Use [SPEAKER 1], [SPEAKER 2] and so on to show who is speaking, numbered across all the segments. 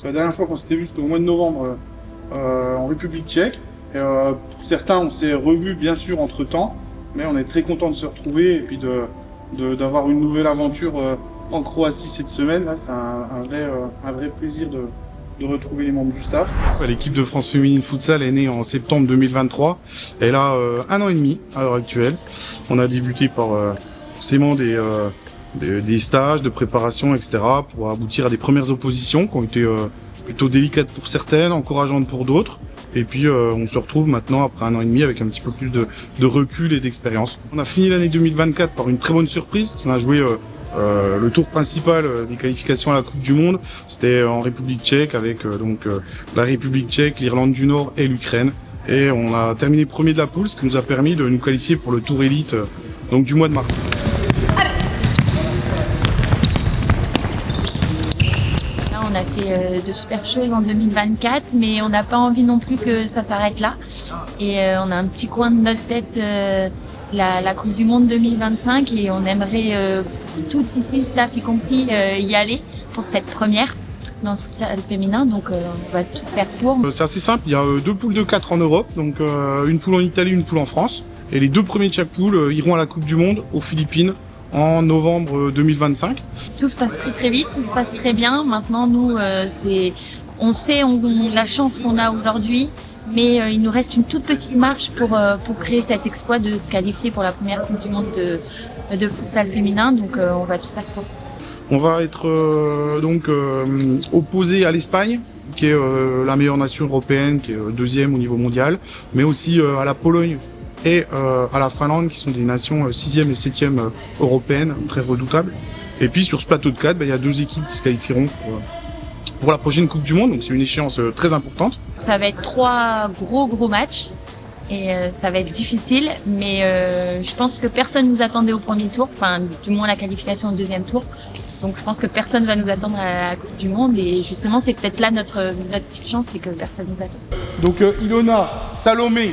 [SPEAKER 1] La dernière fois qu'on s'était vu, c'était au mois de novembre en République tchèque. Et, pour certains, on s'est revus bien sûr entre temps, mais on est très content de se retrouver et puis d'avoir une nouvelle aventure en Croatie cette semaine. Là, c'est un vrai plaisir de retrouver les membres du staff. L'équipe de France Féminine Futsal est née en septembre 2023. Elle a 1 an et demi à l'heure actuelle. On a débuté par forcément des stages de préparation, etc. pour aboutir à des premières oppositions qui ont été plutôt délicates pour certaines, encourageantes pour d'autres. Et puis on se retrouve maintenant après 1 an et demi avec un petit peu plus de recul et d'expérience. On a fini l'année 2024 par une très bonne surprise, parce qu'on a joué le tour principal des qualifications à la Coupe du Monde. C'était en République tchèque avec la République tchèque, l'Irlande du Nord et l'Ukraine. Et on a terminé premier de la poule, ce qui nous a permis de nous qualifier pour le tour élite du mois de mars.
[SPEAKER 2] On a fait de super choses en 2024, mais on n'a pas envie non plus que ça s'arrête là. Et on a un petit coin de notre tête la Coupe du Monde 2025 et on aimerait toutes ici, staff y compris, y aller pour cette première dans le futsal féminin. Donc on va tout faire pour.
[SPEAKER 1] C'est assez simple, il y a 2 poules de 4 en Europe, donc une poule en Italie, une poule en France. Et les 2 premiers de chaque poule iront à la Coupe du Monde aux Philippines en novembre 2025.
[SPEAKER 2] Tout se passe très vite, tout se passe très bien. Maintenant, nous, on sait la chance qu'on a aujourd'hui, mais il nous reste une toute petite marche pour créer cet exploit de se qualifier pour la première Coupe du Monde de futsal féminin. Donc, on va tout faire pour.
[SPEAKER 1] On va être opposé à l'Espagne, qui est la meilleure nation européenne, qui est 2e au niveau mondial, mais aussi à la Pologne et à la Finlande, qui sont des nations 6e et 7e européennes, très redoutables. Et puis sur ce plateau de 4, il y a 2 équipes qui se qualifieront pour la prochaine Coupe du Monde, donc c'est une échéance très importante.
[SPEAKER 2] Ça va être 3 gros matchs et ça va être difficile, mais je pense que personne nous attendait au premier tour, enfin du moins la qualification au 2e tour. Donc je pense que personne va nous attendre à la Coupe du Monde et justement c'est peut-être là notre petite chance, c'est que personne nous attend. Donc
[SPEAKER 1] Ilona, Salomé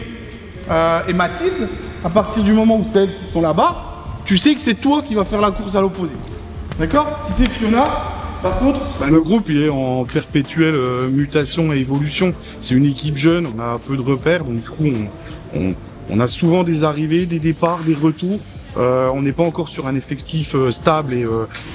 [SPEAKER 1] et Mathilde, à partir du moment où c'est elles qui sont là-bas, tu sais que c'est toi qui vas faire la course à l'opposé. D'accord? Si c'est Fiona, par contre, le groupe il est en perpétuelle mutation et évolution. C'est une équipe jeune, on a peu de repères, donc du coup on a souvent des arrivées, des départs, des retours. On n'est pas encore sur un effectif stable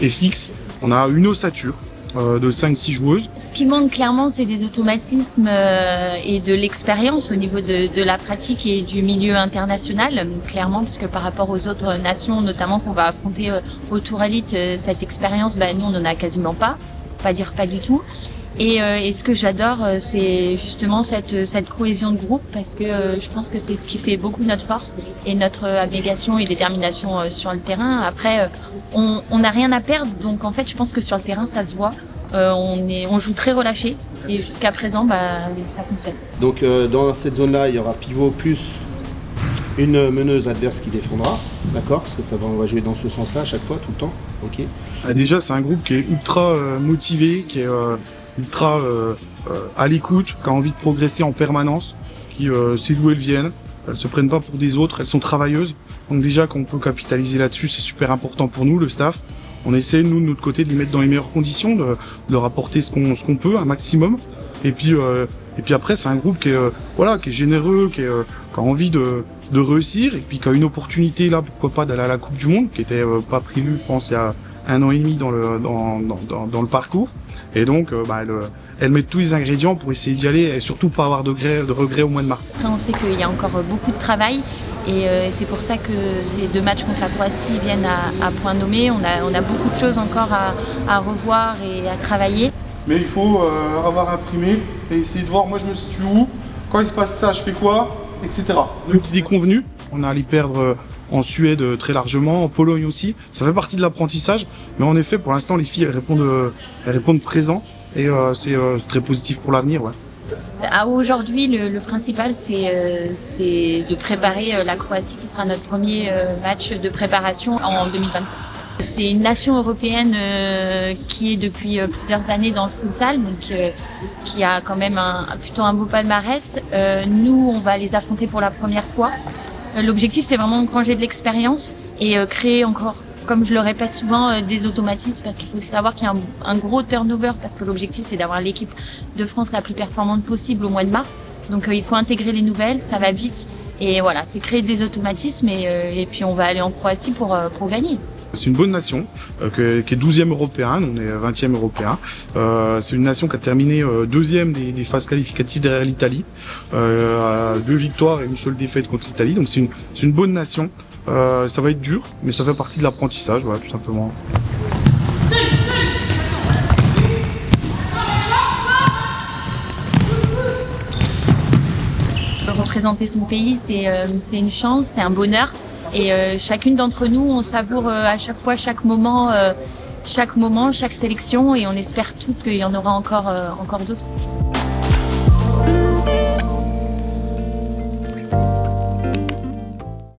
[SPEAKER 1] et fixe. On a une ossature de 5-6 joueuses.
[SPEAKER 2] Ce qui manque clairement, c'est des automatismes et de l'expérience au niveau de la pratique et du milieu international, clairement, puisque par rapport aux autres nations, notamment qu'on va affronter au Tour Elite, cette expérience, nous on n'en a quasiment pas dire pas du tout. Et ce que j'adore, c'est justement cette cohésion de groupe, parce que je pense que c'est ce qui fait beaucoup notre force et notre abnégation et détermination sur le terrain. Après, on n'a rien à perdre, donc en fait, je pense que sur le terrain, ça se voit. On joue très relâché et jusqu'à présent, ça fonctionne.
[SPEAKER 3] Donc dans cette zone-là, il y aura pivot plus une meneuse adverse qui défendra, d'accord? Parce que on va jouer dans ce sens-là à chaque fois, tout le temps. Ok.
[SPEAKER 1] Déjà, c'est un groupe qui est ultra motivé, qui est ultra à l'écoute, qui a envie de progresser en permanence, qui sait d'où elles viennent. Elles se prennent pas pour des autres, elles sont travailleuses. Donc déjà, qu'on peut capitaliser là-dessus, c'est super important pour nous, le staff. On essaie, nous, de notre côté, de les mettre dans les meilleures conditions, de leur apporter ce qu'on peut, un maximum. Et puis après, c'est un groupe qui est généreux, qui a envie de réussir, et puis qui a une opportunité là, pourquoi pas, d'aller à la Coupe du Monde, qui était pas prévue, je pense, il y a 1 an et demi dans le parcours. Et donc, elle met tous les ingrédients pour essayer d'y aller et surtout pas avoir de regrets au mois de mars.
[SPEAKER 2] Après, on sait qu'il y a encore beaucoup de travail et c'est pour ça que ces 2 matchs contre la Croatie viennent à point nommé. On a beaucoup de choses encore à revoir et à travailler.
[SPEAKER 1] Mais il faut avoir imprimé et essayer de voir, moi je me situe où, quand il se passe ça, je fais quoi, etc. Notre idée convenue, on a allé perdre en Suède très largement, en Pologne aussi. Ça fait partie de l'apprentissage, mais en effet, pour l'instant, les filles, elles répondent présent et c'est très positif pour l'avenir. Ouais.
[SPEAKER 2] Aujourd'hui, le principal, c'est de préparer la Croatie, qui sera notre premier match de préparation en 2025. C'est une nation européenne qui est depuis plusieurs années dans le futsal, donc qui a quand même plutôt un beau palmarès. Nous, on va les affronter pour la première fois. L'objectif, c'est vraiment engranger de l'expérience et créer encore comme je le répète souvent, des automatismes, parce qu'il faut savoir qu'il y a un gros turnover, parce que l'objectif c'est d'avoir l'équipe de France la plus performante possible au mois de mars. Donc il faut intégrer les nouvelles, ça va vite. Et voilà, c'est créer des automatismes et puis on va aller en Croatie pour gagner.
[SPEAKER 1] C'est une bonne nation qui est 12e européen, on est 20e européen. C'est une nation qui a terminé deuxième des phases qualificatives derrière l'Italie. 2 victoires et une seule défaite contre l'Italie. Donc c'est une bonne nation. Ça va être dur, mais ça fait partie de l'apprentissage, voilà, tout simplement.
[SPEAKER 2] Représenter son pays, c'est une chance, c'est un bonheur. Et chacune d'entre nous, on savoure à chaque fois chaque moment, chaque sélection, et on espère toutes qu'il y en aura encore d'autres.